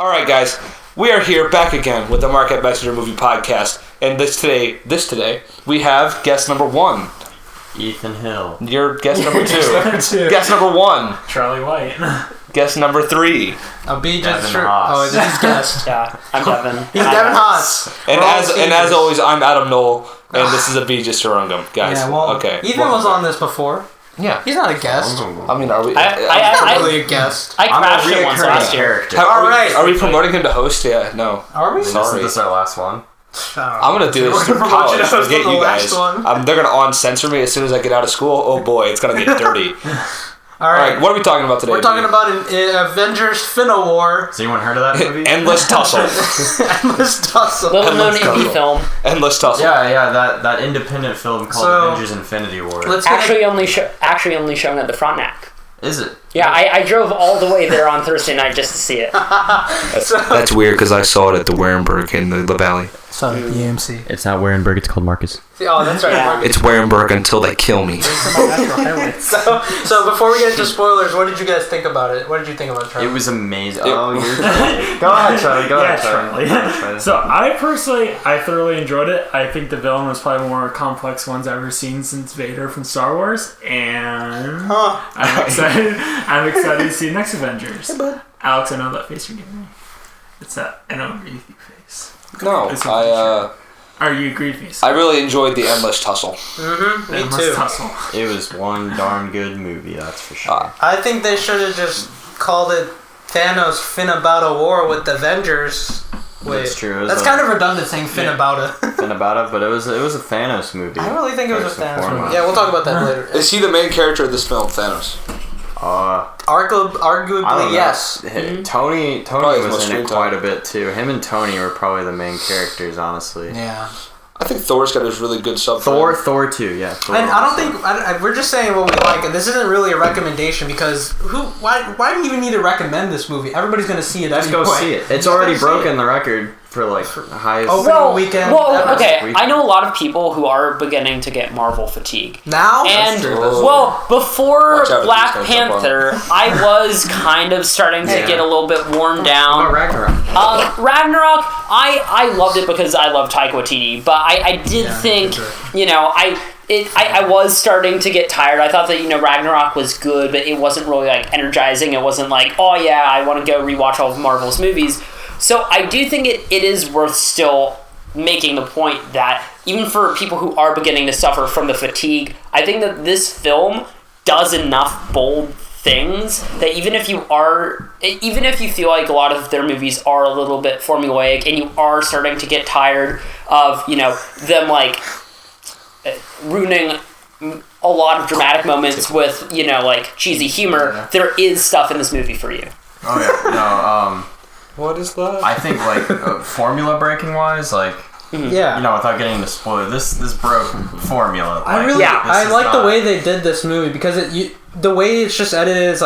All right, guys, we are here back again with the Market Messenger Movie Podcast, and this today, we have guest number 1. Ethan Hill. You're guest number 2. Guest number 1. Charlie Wight. Guest number 3. Abhijit Devin Haas. this is guest. Yeah, I'm Devin. He's Devin Haas. And as always, I'm Adam Knoll, and this is Abhijit Srirangam, guys. Yeah, well, okay. Ethan was on this before. Yeah. He's not a guest. I mean, are we? I'm really a guest. I crashed it once last year. Are we promoting him to host? Yeah, no. Are we? Sorry. Is this our last one? I'm gonna do this through college. Forget you guys. They're gonna on-censor me as soon as I get out of school. Oh boy, it's gonna get dirty. All right, what are we talking about today? We're talking about an Avengers Finna War. Has anyone heard of that movie? Endless Tussle. Endless Tussle. Little known indie film. Endless Tussle. Yeah, that independent film called Avengers Infinity War. Actually only shown at the Frontenac. Is it? Yeah, I drove all the way there on Thursday night just to see it. That's weird because I saw it at the Warenberg in the Valley. So, the AMC. It's not Warenberg, it's called Marcus. Oh, that's right. Yeah. It's Warenberg until they kill me. So before we get into spoilers, what did you guys think about it? What did you think about Charlie? It was amazing. Go ahead, Charlie. Go ahead, Charlie. So I thoroughly enjoyed it. I think the villain was probably one of the more complex ones I've ever seen since Vader from Star Wars, and I'm excited. I'm excited to see the next Avengers. Hey, bud. Alex, I know that face you're giving me. It's that I don't agree with you face. No, Are you agree with me? I really enjoyed the Endless Tussle. Mm-hmm. Me Endless too. Tussle. It was one darn good movie, that's for sure. I think they should have just called it Thanos Finna Bout a War with the Avengers. Wait, that's true. That's kind of redundant saying Finna Bout a. Finna Bout it, but it was a Thanos movie. I really think it was a Thanos foremost. movie. Yeah, we'll talk about that later. Is he the main character of this film, Thanos? Arguably, yes. Tony Probably was in screen it quite a bit too. Him and Tony were probably the main characters, honestly. Yeah. I think Thor's got his really good sub. Thor too, yeah. Thor And I don't also. think we're just saying what we like, and this isn't really a recommendation because why do you even need to recommend this movie? Everybody's gonna see it. Just go see it. It's already broken the record for the highest opening weekend. Well, okay. I know a lot of people who are beginning to get Marvel fatigue. Now? And true. before Watch out, Black it's gonna jump Panther, I was kind of starting to get a little bit worn down. Ragnarok. Ragnarok, I loved it because I love Taika Waititi, but I did think, I was starting to get tired. I thought that, Ragnarok was good, but it wasn't really, energizing. It wasn't like, oh, yeah, I want to go rewatch all of Marvel's movies. So I do think it is worth still making the point that even for people who are beginning to suffer from the fatigue, I think that this film does enough bold things that even if you feel like a lot of their movies are a little bit formulaic and you are starting to get tired of, them ruining a lot of dramatic moments with, cheesy humor, there is stuff in this movie for you. Oh yeah, no, What is that? I think formula breaking wise, without getting into spoiler, this broke formula. I like the way they did this movie because the way it's just edited is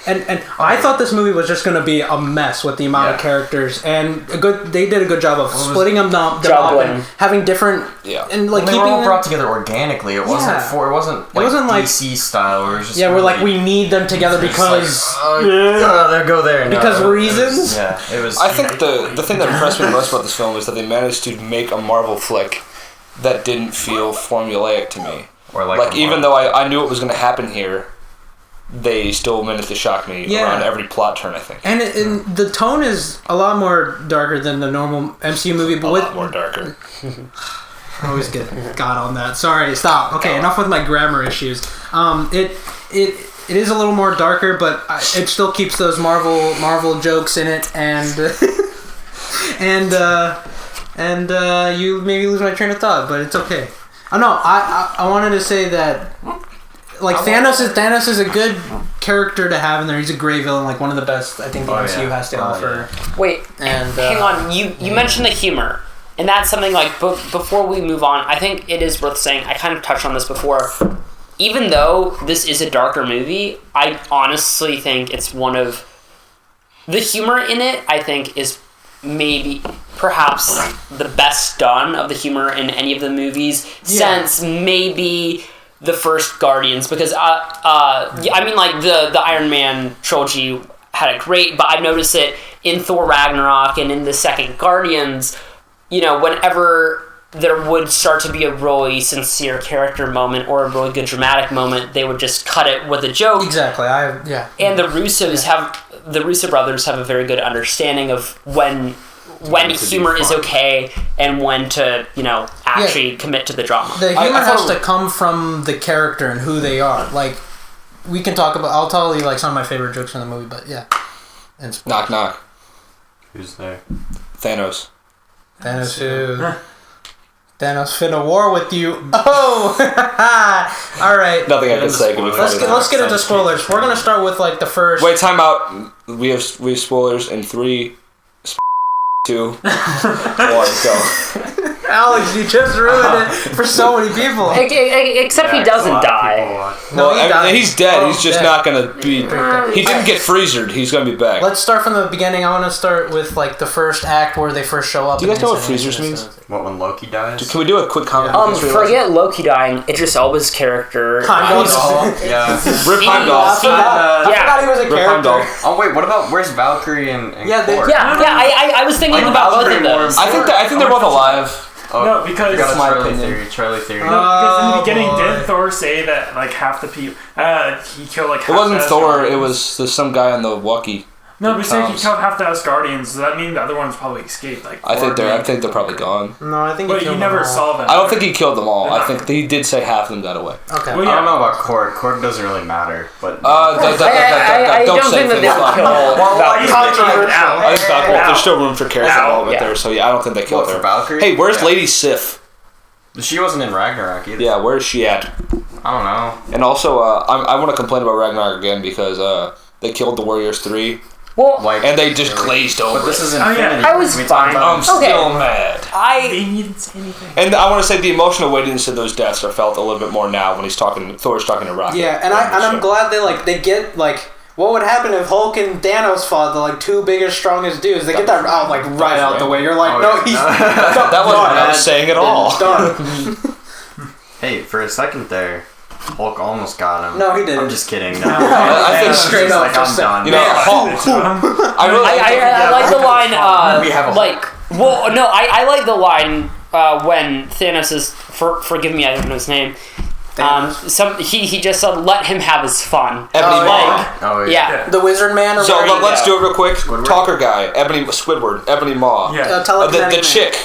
and I thought this movie was just going to be a mess with the amount of characters, and they did a good job of splitting them up and having different and they keeping were all them brought together organically. It wasn't like DC style. It was just we're we need them together because they go there because reasons. It was. I think the thing that impressed me most about this film is that they managed to make a Marvel flick that didn't feel formulaic to me. Or even though I knew what was going to happen here, they still managed to shock me around every plot turn, I think. And the tone is a lot more darker than the normal MCU movie. But a lot more darker. I always get got on that. Sorry, stop. Okay, enough with my grammar issues. It is a little more darker, but it still keeps those Marvel jokes in it, and you maybe lose my train of thought, but it's okay. I wanted to say that. Thanos is a good character to have in there. He's a great villain, one of the best I think the MCU has to offer. Wait, hang on. You mentioned the humor, and that's something before we move on, I think it is worth saying. I kind of touched on this before. Even though this is a darker movie, I honestly think it's one of the humor in it. I think is perhaps the best done of the humor in any of the movies since maybe the first Guardians, because the Iron Man trilogy had it great, but I've noticed it in Thor Ragnarok and in the second Guardians, whenever there would start to be a really sincere character moment or a really good dramatic moment, they would just cut it with a joke. Exactly. And the Russo brothers have a very good understanding of when humor is okay and when to, actually commit to the drama. The humor has to come from the character and who they are. Like, we can talk about... I'll tell you, like, some of my favorite jokes in the movie, but yeah. And knock, knock. Who's there? Thanos. Thanos who? Thanos finna war with you. Oh! All right. Nothing I can say. Let's get into spoilers. We're going to start with, like, the first... Wait, time out. We have spoilers in 3, 2, 1, go. Alex, you just ruined it for so many people. Except he doesn't die. No, he's dead. He's just not gonna be. He didn't get freezered. He's gonna be back. Let's start from the beginning. I want to start with like the first act where they first show up. Do you guys know what freezers means? What, when Loki dies? Can we do a quick comment? Forget Loki dying. Idris Elba's character. Heimdall. Yeah. Rip Heimdall. I forgot he was a character. Oh wait, what about where's Valkyrie and Thor? I was thinking about both of those. I think they're both alive. Oh, no, because that's my opinion. Charlie theory. No, because in the beginning, didn't Thor say that like half the people he killed like? It wasn't Thor. It was some guy on the walkie. No, but saying he killed half the Asgardians. Does that mean the other ones probably escaped? Like I think they're probably gone. No, I think. But you never saw them. I don't think he killed them all. I think he did say half of them got away. Okay. Well, I don't know about Korg. Korg doesn't really matter, but I don't think that they would kill. I think there's still room for character development there. So yeah, I don't think they killed her. Valkyrie? Hey, where's Lady Sif? She wasn't in Ragnarok either. Yeah, where is she at? I don't know. And also, I want to complain about Ragnarok again because they killed the Warriors 3. Well, and they just glazed over. But this is Infinity. I was fine. I'm still mad. They didn't say anything. And I want to say the emotional weightiness of those deaths are felt a little bit more now when Thor's talking to Rocket. Yeah, and I'm glad they get like. What would happen if Hulk and Thanos fought the like two biggest, strongest dudes? They get that out like right out the way. You're like, he's that wasn't what I was saying at all. Done. Hey, for a second there, Hulk almost got him. No, he didn't. I'm just kidding. No. I think straight up, like I'm done. Hulk. I like the line. I like the line when Thanos is. Forgive me, I don't know his name. He just said, "Let him have his fun." Ebony Maw. Yeah. The Wizard Man. Or so let's do it real quick. Squidward. Talker guy, Squidward, Ebony Maw. Yeah. The chick.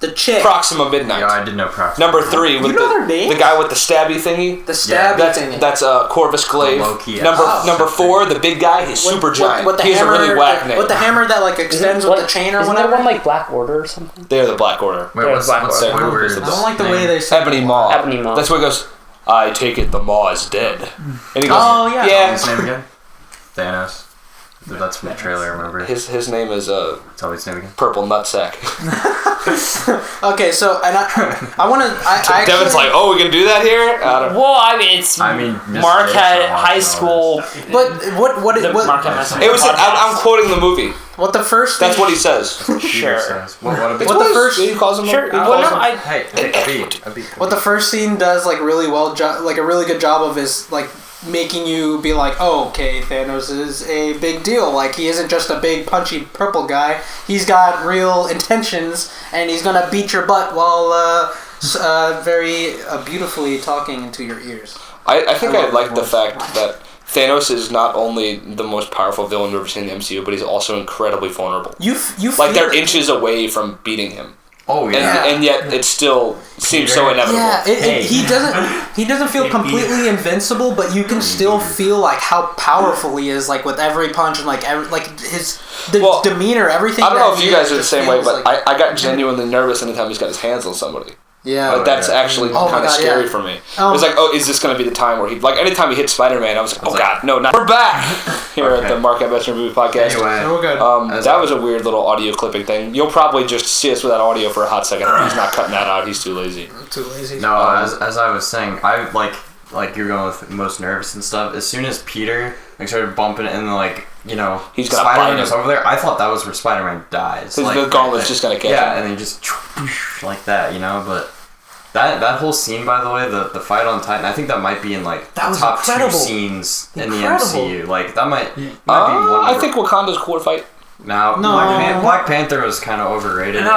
The chick. Proxima Midnight. Yeah, I did know Proxima. Number 3 with the guy with the stabby thingy. The stabby thingy. That's Corvus Glaive. Number 4, the big guy. He's super giant. He's a really whack name. With the hammer that like extends with the chain or whatever. Isn't there one like Black Order or something? They're the Black Order. Wait, what's Black Order? Squidward's I don't like the way they say Ebony Maw. Ebony Maw. That's where he goes. I take it the Maw is dead. And he goes, oh yeah. Yeah. His name again? Thanos. That's from the trailer, I remember. His name is Tell me his name again. Purple Nutsack. Okay, so and I want to. Devin's like, we can do that here. I mean, Marquette High School. But what It was. I'm quoting the movie. What the first? That's what he says. Sure. What the first? He calls him. Sure. What the first scene does like really well, like a really good job of is like making you be like, oh, okay, Thanos is a big deal. Like he isn't just a big punchy purple guy. He's got real intentions, and he's gonna beat your butt while very beautifully talking into your ears. I think I like the fact that Thanos is not only the most powerful villain we've ever seen in the MCU, but he's also incredibly vulnerable. You like they're inches away from beating him. Oh yeah, and yet it still seems so inevitable. Yeah, he doesn't feel completely invincible, but you can still feel like how powerful he is, like with every punch and like his demeanor, everything. I don't know if you guys are the same way, but like, I got genuinely nervous anytime he's got his hands on somebody. Yeah, like that's actually kind of scary for me. It was like, is this going to be the time where he like anytime he hit Spider-Man, I was like, God, no, not we're back here at the Mark Ambassador Movie Podcast. Anyway, we're good. That was a weird little audio clipping thing. You'll probably just see us without audio for a hot second. He's not cutting that out. He's too lazy. No, as I was saying, I like you're going with most nervous and stuff. As soon as Peter started bumping and he's gonna Spider-Man was over there, I thought that was where Spider-Man dies. The gauntlet's just gonna catch him. Yeah, and then just like that, but that whole scene, by the way, the fight on Titan, I think that might be in the top 2 scenes in the MCU. Like that might be one. I think Wakanda's cool to fight. No, Black Panther was kind of overrated. No,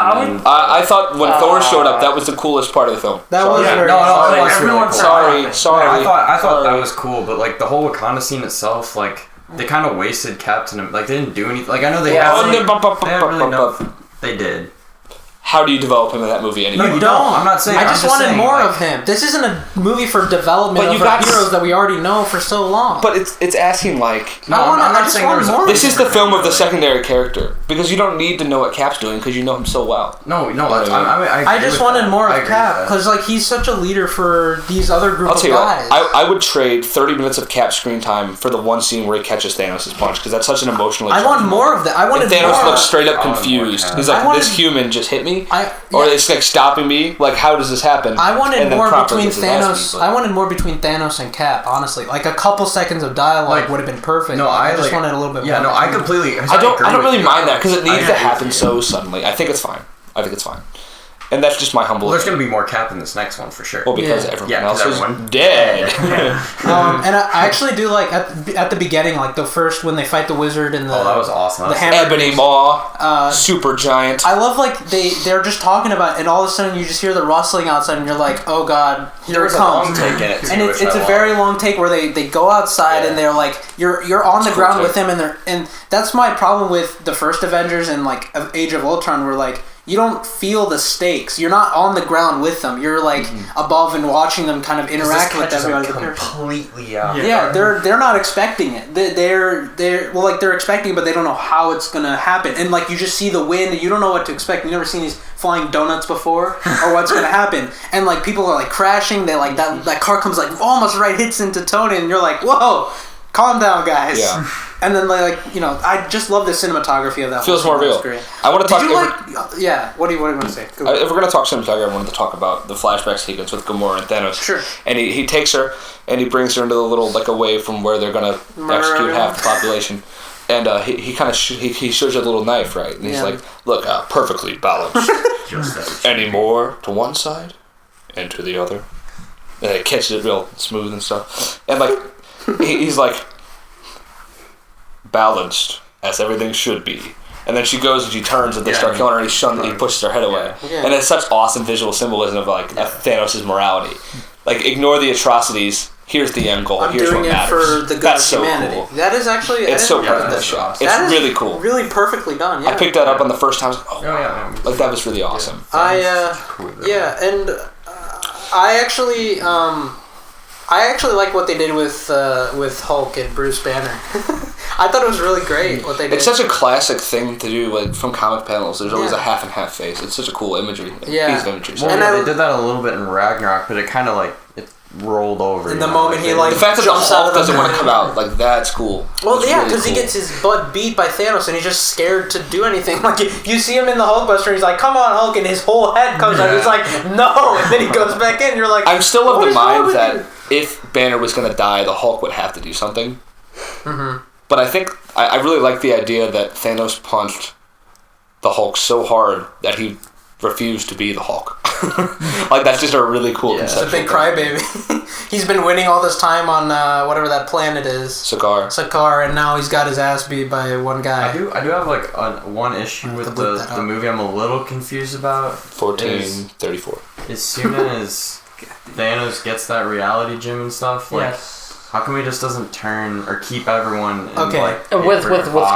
I thought when Thor showed up, that was the coolest part of the film. That was very Sorry. I thought that was cool, but like the whole Wakanda scene itself, like they kind of wasted Captain. Like they didn't do anything. Like I know they they did. How do you develop him in that movie anyway? You don't. I'm not saying. I just wanted more of him. This isn't a movie for development of heroes that we already know for so long. But it's asking like. No, I'm not saying there was more. This is the film of the secondary character because you don't need to know what Cap's doing because you know him so well. No. I just wanted more of Cap because like he's such a leader for these other group of guys. I would trade 30 minutes of Cap screen time for the one scene where he catches Thanos' punch because that's such an emotional. I want more of that. I wanted Thanos more. looks straight up confused. He's like, this human just hit me. Or it's like stopping me. Like, how does this happen? I wanted more between Thanos. I wanted more between Thanos and Cap. Honestly, like a couple seconds of dialogue would have been perfect. No, I just wanted a little bit more. Yeah, no, I completely. I don't really mind that because it needs to happen so suddenly. I think it's fine. And that's just my humble. Well, there's going to be more Cap in this next one for sure. Well, because everyone else is dead. And I actually do like at the beginning, like the first when they fight the wizard and the that was awesome. The Ebony Maw, super giant. I love like they're just talking about, and all of a sudden you just hear the rustling outside, and you're like, oh god, here it comes. Long take in it too, and it's a very long take where they go outside and they're like you're on the ground with them, and that's my problem with the first Avengers and like Age of Ultron, where like. You don't feel the stakes. You're not on the ground with them. You're like above and watching them kind of interact with everybody. Completely out. Yeah, they're not expecting it. They're expecting it, but they don't know how it's gonna happen. And like you just see the wind, and you don't know what to expect. You've never seen these flying donuts before, or what's gonna happen. And like people are like crashing. They like that car comes like almost right hits into Tony, and you're like, whoa. Calm down, guys. Yeah. And then, I just love the cinematography of that. Feels more real. I want to talk. What do you want to say? If we're gonna talk cinematography, I wanted to talk about the flashback sequence with Gamora and Thanos. Sure. And he takes her and he brings her into the little away from where they're gonna execute half the population. And he kind of he shows you a little knife, right? And he's like, "Look, perfectly balanced. Any more to one side, and to the other." And he catches it real smooth and stuff. And like. He's like balanced as everything should be, and then she goes and she turns and they start killing her and he pushes her head away, and it's such awesome visual symbolism of like Thanos' morality. Like ignore the atrocities. Here's the end goal. Here's what matters. For the good That's of humanity. So cool. That is actually it's so perfectly shot. It's really cool. Really perfectly done. Yeah. I picked that up on the first time. I was like, wow. Like that was really awesome. And I actually like what they did with Hulk and Bruce Banner. I thought it was really great what they did. It's such a classic thing to do, like from comic panels. There's always a half and half face. It's such a cool imagery. Piece of imagery. Well, they did that a little bit in Ragnarok, but it kind of it rolled over. In the moment he the fact that the Hulk doesn't want to come out, like that's cool. Well, because he gets his butt beat by Thanos and he's just scared to do anything. Like you see him in the Hulkbuster, he's like, "Come on, Hulk," and his whole head comes out. He's like, "No," and then he goes back in. You're like, I'm still of the mind that if Banner was going to die, the Hulk would have to do something. Mm-hmm. But I think I really like the idea that Thanos punched the Hulk so hard that he refused to be the Hulk. Like that's just a really cool concept. It's a big crybaby. He's been winning all this time on whatever that planet is. Sakaar, and now he's got his ass beat by one guy. I do have one issue with the movie I'm a little confused about. 1434. As soon as Thanos gets that reality gem and stuff, how come he just doesn't turn or keep everyone in, with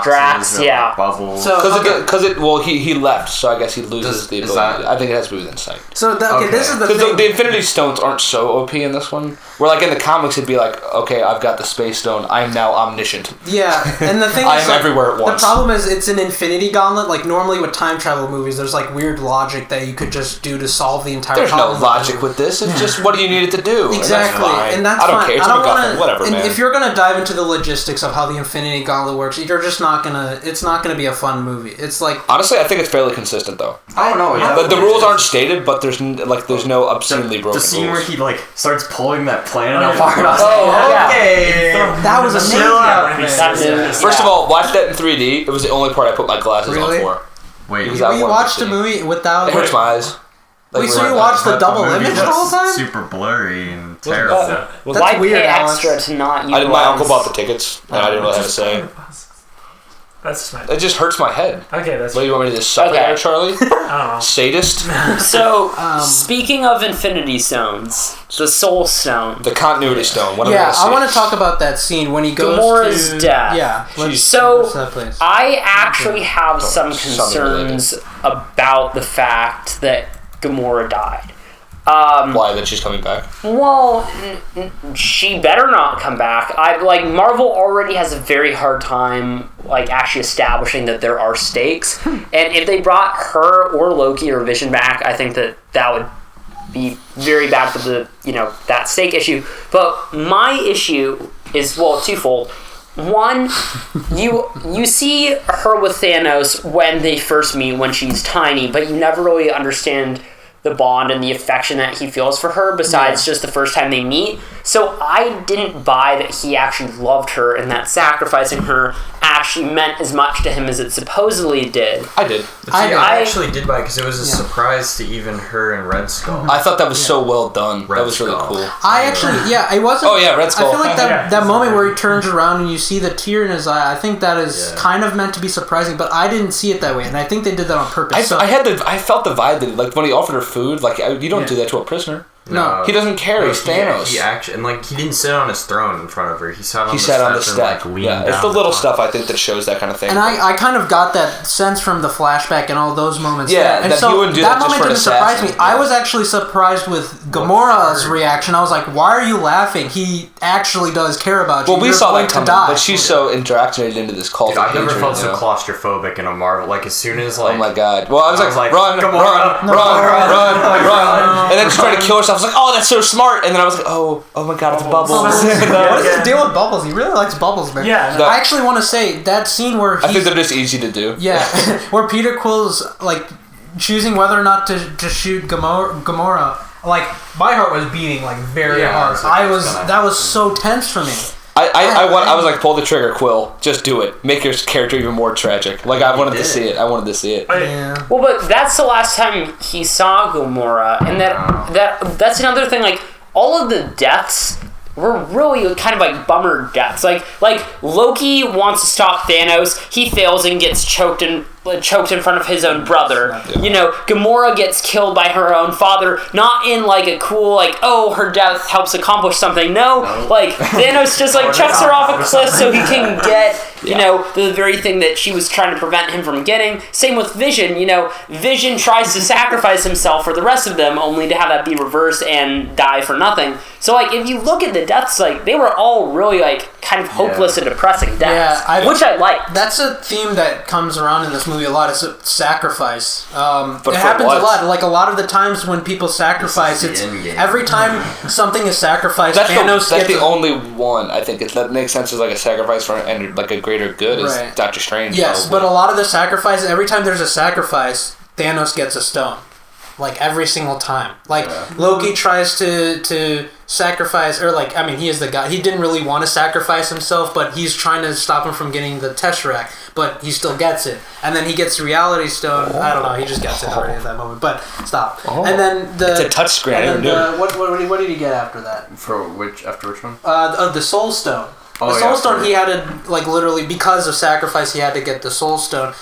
Drax, bubbles? Because he left, so I guess he loses the ability. I think it has to be within sight. So this is the thing. Because the Infinity Stones aren't so OP in this one. Where like in the comics it'd be like, okay, I've got the Space Stone, I am now omniscient. Yeah, and the thing I is, am everywhere at once. The problem is it's an Infinity Gauntlet. Like normally with time travel movies, there's like weird logic that you could just do to solve the entire problem. There's no logic with this. It's just what do you need it to do? Exactly, and that's I don't fine. care. It's MacGuffin. Whatever, man. If you're gonna dive into the logistics of how the Infinity Gauntlet works, you're just not gonna. It's not gonna be a fun movie. It's like honestly, I think it's fairly consistent though. I don't know. The rules aren't stated, but there's no obscenely broken rules. The scene where he starts pulling that planet apart. Okay. That was amazing. First of all, watch that in 3D. It was the only part I put my glasses on for. Wait, we watched the movie without. It hurts my eyes. Like so you watched the double image the whole time? Super blurry and terrible. Why pay extra to not utilize... My uncle bought the tickets, and I didn't really have to say. That's my... It just hurts my head. Okay, that's... What, you want me to just suck at her, Charlie? I don't know. Sadist? So, speaking of Infinity Stones, the Soul Stone. The Continuity Stone. I want to talk about that scene when he goes Gamora's death. Yeah. So, I actually have some concerns about the fact that Gamora died. Why, that she's coming back? Well, she better not come back. Marvel already has a very hard time, actually establishing that there are stakes. And if they brought her or Loki or Vision back, I think that would be very bad for the, that stake issue. But my issue is, twofold. One, you see her with Thanos when they first meet, when she's tiny, but you never really understand the bond and the affection that he feels for her besides just the first time they meet. So I didn't buy that he actually loved her and that sacrificing her actually meant as much to him as it supposedly did. I did. I actually did buy it because it was a surprise to even her and Red Skull. I thought that was so well done. That was really cool. I actually, it wasn't... Oh, yeah, Red Skull. I feel like that moment where he turns around and you see the tear in his eye, I think that is kind of meant to be surprising, but I didn't see it that way, and I think they did that on purpose. I felt the vibe that, when he offered her food, you don't do that to a prisoner. No, he doesn't care. He's Thanos. He actually, and he didn't sit on his throne in front of her. He sat on the step. And, it's the little stuff I think that shows that kind of thing. And I kind of got that sense from the flashback and all those moments. Yeah, and that he wouldn't do that just for an assassin. That moment didn't surprise me. I was actually surprised with Gamora's reaction. I was like, "Why are you laughing? He actually does care about you." Well, we saw that coming, but she's so indoctrinated into this cult. I've never felt so claustrophobic in a Marvel. As soon as oh my god! Well, I was like, run, and then she's trying to kill herself. I was like, oh, that's so smart, and then I was like, oh my god, it's Bubbles. What is the deal with Bubbles? He really likes Bubbles, man. Yeah. I actually want to say that scene where I think they're just easy to do. Yeah, where Peter Quill's choosing whether or not to shoot Gamora. My heart was beating very hard. That was so tense for me. I was like, pull the trigger, Quill. Just do it. Make your character even more tragic. I wanted to see it. Yeah. Well, but that's the last time he saw Gamora, and that's another thing. All of the deaths were really kind of bummer deaths. Loki wants to stop Thanos. He fails and gets choked in front of his own brother. Gamora gets killed by her own father. Not in a cool her death helps accomplish something. No. Thanos just chucks her off a cliff so he can get the very thing that she was trying to prevent him from getting. Same with Vision. Vision tries to sacrifice himself for the rest of them, only to have that be reversed and die for nothing. So if you look at the deaths, they were all really kind of hopeless and depressing deaths, which I like. That's a theme that comes around in this movie a lot. It's a sacrifice. It happens a lot. A lot of the times when people sacrifice, every time something is sacrificed, Thanos that's the only one I think that makes sense as a sacrifice for and a greater good is Doctor Strange. Yes, but a lot of the sacrifices, every time there's a sacrifice, Thanos gets a stone. Every single time. Loki tries to sacrifice, or he is the guy. He didn't really want to sacrifice himself, but he's trying to stop him from getting the Tesseract, but he still gets it. And then he gets the Reality Stone. I don't know, he just gets it already at that moment. But stop. And then it's a touch screen. What did he get after that? After which one? The Soul Stone. The Soul Stone, he had to, literally, because of sacrifice, he had to get the Soul Stone.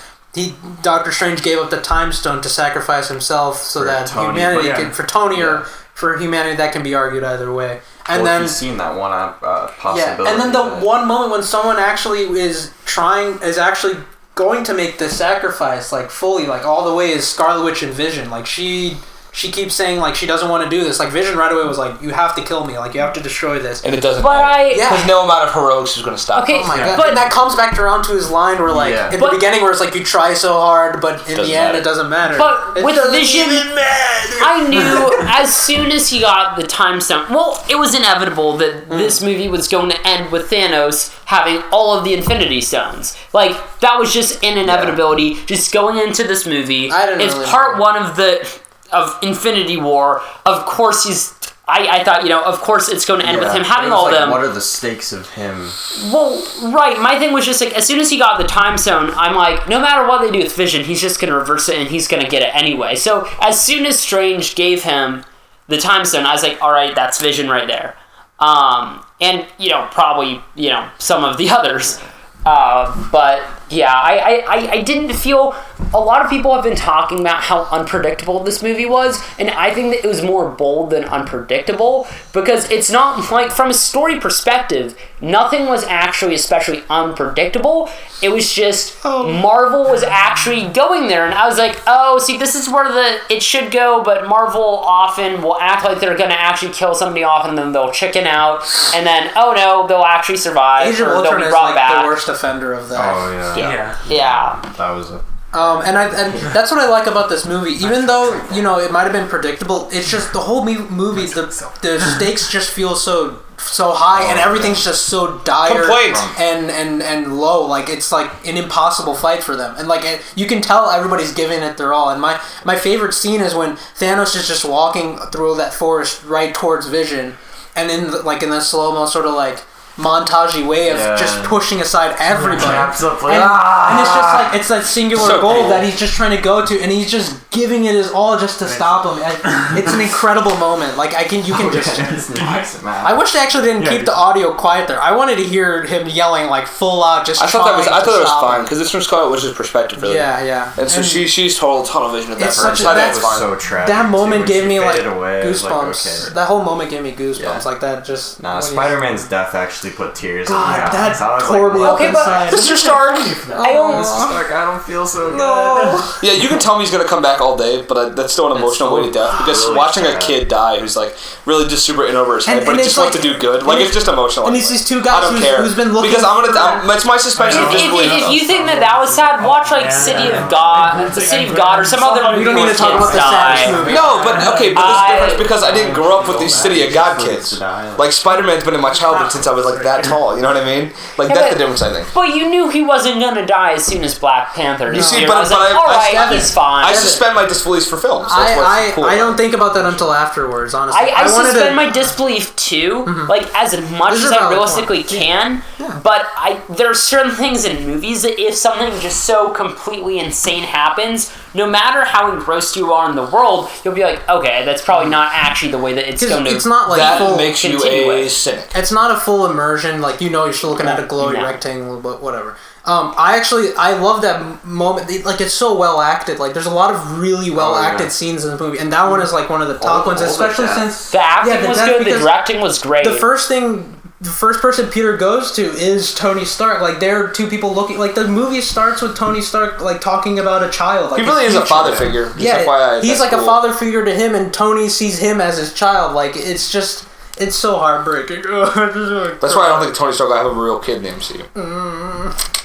Doctor Strange gave up the Time Stone to sacrifice himself so that Tony, humanity for Tony or for humanity, that can be argued either way. And then he's seen that one possibility. Yeah, and then the one moment when someone actually is actually going to make the sacrifice fully, all the way, is Scarlet Witch and Vision. She keeps saying she doesn't want to do this. Vision right away was you have to kill me. You have to destroy this. And it doesn't matter. Because no amount of heroics is going to stop. Okay, oh my god! But that comes back around to his line where in the beginning where it's you try so hard, but in the end it doesn't matter. But with Vision, I knew as soon as he got the Time Stone. Well, it was inevitable that this movie was going to end with Thanos having all of the Infinity Stones. That was just an inevitability. Just going into this movie, it's part one of Infinity War. Of course I thought, of course it's going to end with him having all of them. What are the stakes of him? Well, right. My thing was just as soon as he got the Time Stone, I'm no matter what they do with Vision, he's just going to reverse it and he's going to get it anyway. So as soon as Strange gave him the Time Stone, I was all right, that's Vision right there. And, probably, some of the others. But Yeah, I didn't feel... A lot of people have been talking about how unpredictable this movie was, and I think that it was more bold than unpredictable, because it's not, like, from a story perspective, nothing was actually especially unpredictable. It was just Marvel was actually going there, and I was like, oh, see, this is where it should go, but Marvel often will act like they're going to actually kill somebody off, and then they'll chicken out, and then, oh no, they'll actually survive, Age of or they'll Ultron be is brought like back. the worst offender of that. Oh, yeah. Yeah. That was it. And that's what I like about this movie. Even though, you know, it might have been predictable, it's just the whole movie, the stakes just feel so high, and everything's just so dire and low. Like, it's like an impossible fight for them. And like, you can tell everybody's giving it their all. And my favorite scene is when Thanos is just walking through that forest right towards Vision, and in the slow-mo sort of like montage way of just pushing aside everybody, and it's just like it's that singular goal that he's just trying to go to, and he's just giving it his all just to stop him. It's an incredible moment. Like you can just. I wish they actually didn't keep the audio quiet there. I wanted to hear him yelling like full out. Just I thought that was fine because this from Scarlet Witch's perspective, really. Yeah. And so she's total tunnel vision at that point. That was so tragic. That moment gave me like goosebumps. Like, okay. That whole moment gave me goosebumps. Like that just. Nah, Spider-Man's death actually put tears in my eyes. That tore me up inside. Mr. Stark! I don't feel so good. Yeah, you can tell me he's going to come back all day, but that's still an emotional way to death, because really watching a kid die who's like really just super in over his head, but he just wants to do good, like it's just emotional. And it's these two guys who's been looking because it's my suspension of disbelief. If you think that was sad, watch like City of God, or some other movie. We don't need to talk about the saddest movie. No, but okay, but there's a difference because I didn't grow up with these City of God kids. Like Spider-Man's been in my childhood since I was like that tall. You know what I mean? Like that's the difference, I think. But you knew he wasn't gonna die as soon as Black Panther. You see, but he's fine. I suspend my disbelief for films. I don't think about that until afterwards. Honestly, I suspend my disbelief too, like as much as I realistically can. Yeah. But there are certain things in movies that if something just so completely insane happens, no matter how engrossed you are in the world, you'll be like, okay, that's probably not actually the way that it's going to. It's not like that makes you a cynic. It's not a full immersion. Like you're still looking at a glowy rectangle, but whatever. I love that moment. Like it's so well acted. Like there's a lot of really well acted scenes in the movie, and that one is like one of the top ones, especially since the acting was good, the directing was great. The first person Peter goes to is Tony Stark. Like there are two people looking. Like the movie starts with Tony Stark like talking about a child. Like he really is a father figure. He's like a father figure to him, and Tony sees him as his child. Like it's just. It's so heartbreaking. That's why I don't think Tony Stark will have a real kid in the MCU.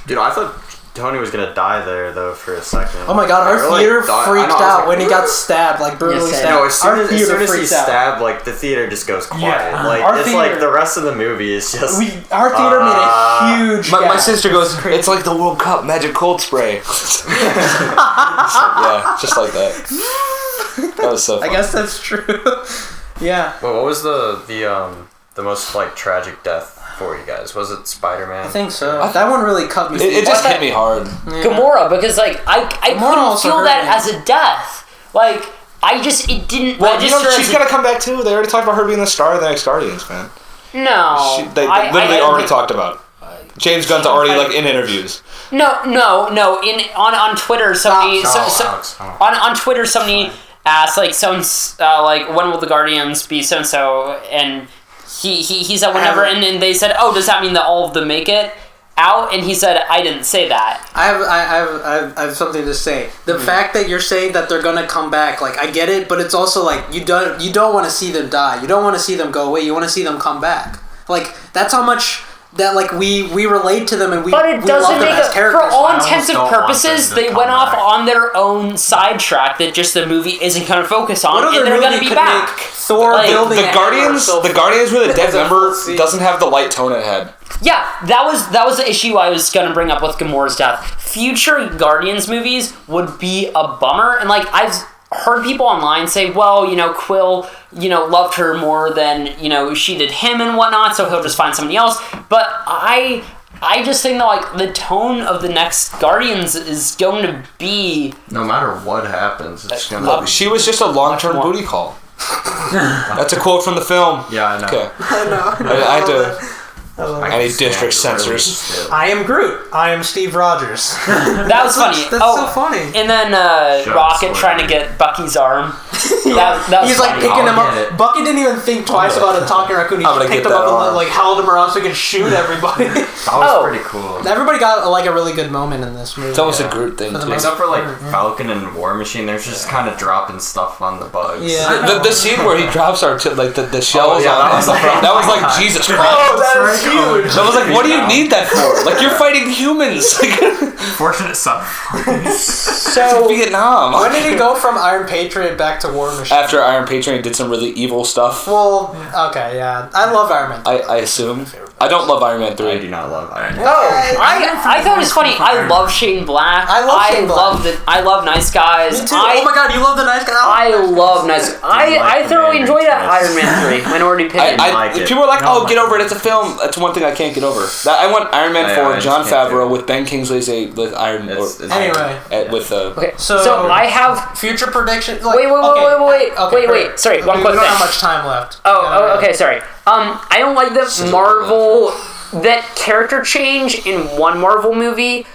Dude, I thought Tony was gonna die there though for a second. Oh my god, our theater freaked out when he got stabbed, like brutally stabbed. No, as soon as he's stabbed, like the theater just goes quiet. Yeah. Like it's like the rest of the movie is just. Our theater made a huge. My sister goes, "It's like the World Cup Magic Cold Spray." Yeah, just like that. That was so fun. I guess that's true. Yeah. Well, what was the most like tragic death for you guys? Was it Spider-Man? I think so. That one really cut me. It just hit me hard. Yeah. Gamora, because like I couldn't feel that as a death. Like it didn't. Well, she's gonna come back too. They already talked about her being the star of the next Guardians, man. No, they literally already talked about it. James Gunn's already like in interviews. No. On Twitter, somebody on Twitter somebody asked like when will the Guardians be so and so, and he said whenever, and they said, oh, does that mean that all of them make it out? And he said, I didn't say that. I have something to say. The fact that you're saying that they're gonna come back, like I get it, but it's also like you don't want to see them die. You don't want to see them go away. You want to see them come back. Like that's how much. That like we relate to them and but it doesn't make it for all intents and purposes. They went off on their own sidetrack that just the movie isn't going to focus on, and they're going to be back. Thor building the Guardians with a dead member doesn't have the light tone it had. Yeah, that was the issue I was going to bring up with Gamora's death. Future Guardians movies would be a bummer, and like I've heard people online say, well, Quill, loved her more than, she did him and whatnot, so he'll just find somebody else. But I just think that, like, the tone of the next Guardians is going to be... No matter what happens, it's going to be... She was just a long-term booty call. That's a quote from the film. Yeah, I know. Okay. I know. I had to... Any district censors. I am Groot. I am Steve Rogers. That was funny. That's so funny. And then Rocket trying to get Bucky's arm. that was He's like picking him up. Bucky didn't even think twice about a talking raccoon. He just picked him up and like held him around so he could shoot everybody. That was pretty cool. Everybody got like a really good moment in this movie. It's almost a Groot thing too. Except for like Falcon and War Machine, they're just kind of dropping stuff on the bugs. Yeah. The scene where he drops the shells that was like Jesus Christ. Oh, that is huge. I was like, what do you need that for? Like, you're fighting humans. Fortunate son. So Vietnam. when did he go from Iron Patriot back to War Machine? After Iron Patriot did some really evil stuff. Well, okay, yeah. I love Iron Man 3. I assume. I don't love Iron Man 3. I do not love Iron Man. I thought it was funny. I love Shane Black. I love Shane Black. I love Nice Guys. Me too. Oh my god, you love the Nice Guy? I love Nice. I thoroughly enjoyed Iron Man 3. Minority Opinion. People are like, oh, get over it. It's a film. That's one thing I can't get over. I want Iron Man 4, Jon Favreau with Ben Kingsley's with Iron. Anyway, with okay, so I have future prediction. Like, wait. Sorry, one quick thing. We don't have much time left. Okay, sorry. I don't like that that character change in one Marvel movie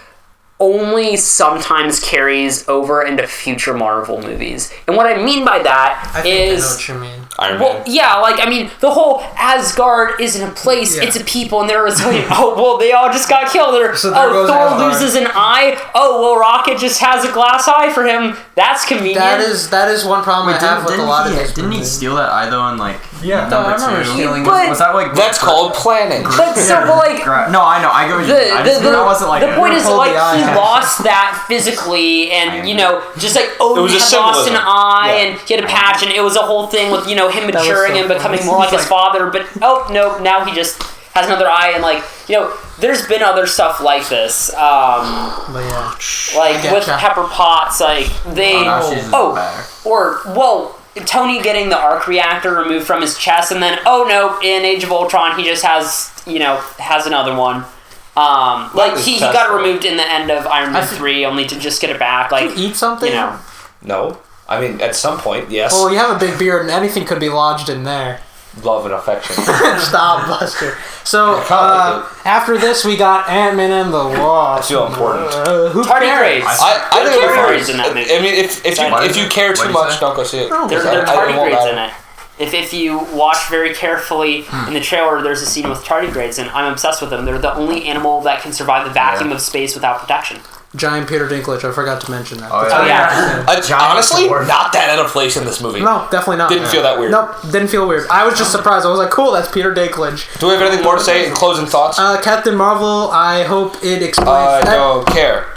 only sometimes carries over into future Marvel movies. And what I mean by that is... I know what you mean. Iron Man. Well, yeah, like, I mean, the whole Asgard isn't a place, it's a people, and they're resilient. They all just got killed. Thor loses an eye. Rocket just has a glass eye for him. That's convenient. That is one problem I have with a lot of this. Didn't he steal that eye, though, in, like, I remember stealing it. Was that, like... That's called planning. But, No, I know, I go... that wasn't, like... The point is, like, he lost that physically, and, just, like, he had lost an eye, and he had a patch, and it was a whole thing with, him maturing and becoming more like his father, but now he just has another eye, and there's been other stuff like this, with Pepper Potts, like Tony getting the arc reactor removed from his chest, and then in Age of Ultron he just has another one. He got removed in the end of Iron Man 3 only to just get it back. Like, eat something? No. I mean, at some point, yes. Well, you have a big beard, and anything could be lodged in there. Love and affection. Stop, Buster. So, after this, we got Ant-Man and the Wasp. I feel important. Who tardigrades. I think tardigrades in that movie. I mean, if you care too much, don't go see it. There are tardigrades in it. If you watch very carefully in the trailer, there's a scene with tardigrades, and I'm obsessed with them. They're the only animal that can survive the vacuum of space without protection. Giant Peter Dinklage, I forgot to mention that. Honestly, not that out of place in this movie. No, definitely not. Didn't feel that weird. Nope, didn't feel weird. I was just surprised. I was like, cool, that's Peter Dinklage. Do we have anything more to say in closing thoughts? Captain Marvel, I hope it explains... I don't care.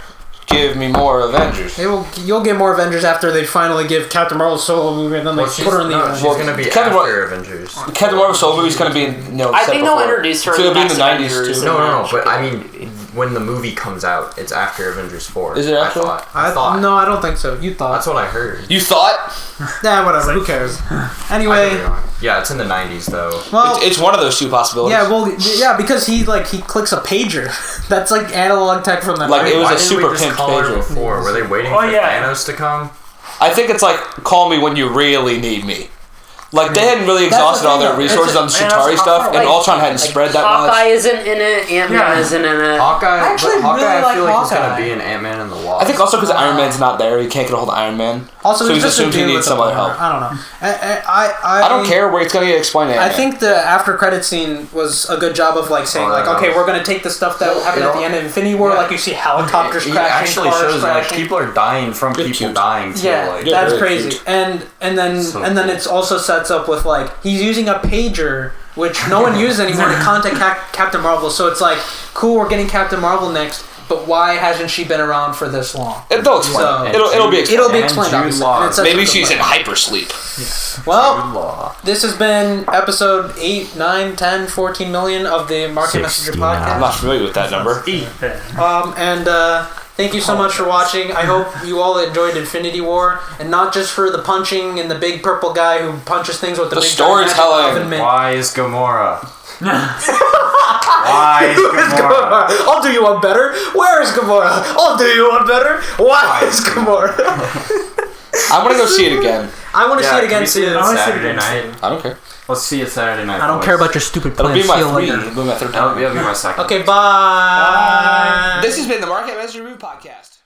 Give me more Avengers. You'll get more Avengers after they finally give Captain Marvel solo movie, and then they put her in the Avengers. She's going to be after Avengers. Captain Marvel solo movie is going to be in... I think they'll introduce her in the next 90s too. No, but I mean, when the movie comes out, it's after Avengers 4. Is it actually? I thought. No, I don't think so. You thought. That's what I heard. You thought? Yeah, whatever. Who cares? Anyway. Yeah, it's in the 90s though. Well, it's one of those two possibilities. Yeah, because he clicks a pager. That's like analog tech from the 90s. It was a super pimped pager. Before? Were they waiting for Thanos to come? I think it's like, call me when you really need me. Like, they hadn't really exhausted all their resources on the Chitauri stuff, and Ultron hadn't spread that much. Hawkeye isn't in it, Ant-Man isn't in it. Hawkeye, I feel like he's going to be in Ant-Man and the Wasp. I think also because Iron Man's not there, he can't get a hold of Iron Man. Also, so he's assumed he needs some other help. I don't know. I don't care where it's going to get explained. I think the after credit scene was a good job of saying okay, we're going to take the stuff that happened at the end of Infinity War, like you see helicopters crashing, actually shows crashing. People are dying from people dying too. Yeah, that's crazy. And then it also sets up with he's using a pager, which no one uses anymore, to contact Captain Marvel. So it's like, cool, we're getting Captain Marvel next, but why hasn't she been around for this long? They'll explain. It'll be explained. It'll be explained, obviously. Maybe she's in hypersleep. Well, this has been episode 8, 9, 10, 14 million of the Market Messenger podcast. I'm not familiar with that number. Thank you so much for watching. I hope you all enjoyed Infinity War, and not just for the punching and the big purple guy who punches things with the big storytelling. Why is Gamora? Why is Gamora? I'll do you one better. Where is Gamora? I'll do you one better. Why is Gamora? I want to go see it again. I want to see it again too. Saturday night. I don't care. Let's see you Saturday night. I don't care about your stupid That'll plans. be my See you three. later. That'll be my third That'll time. be my second. Okay, bye. This has been the Market Manager Review Podcast.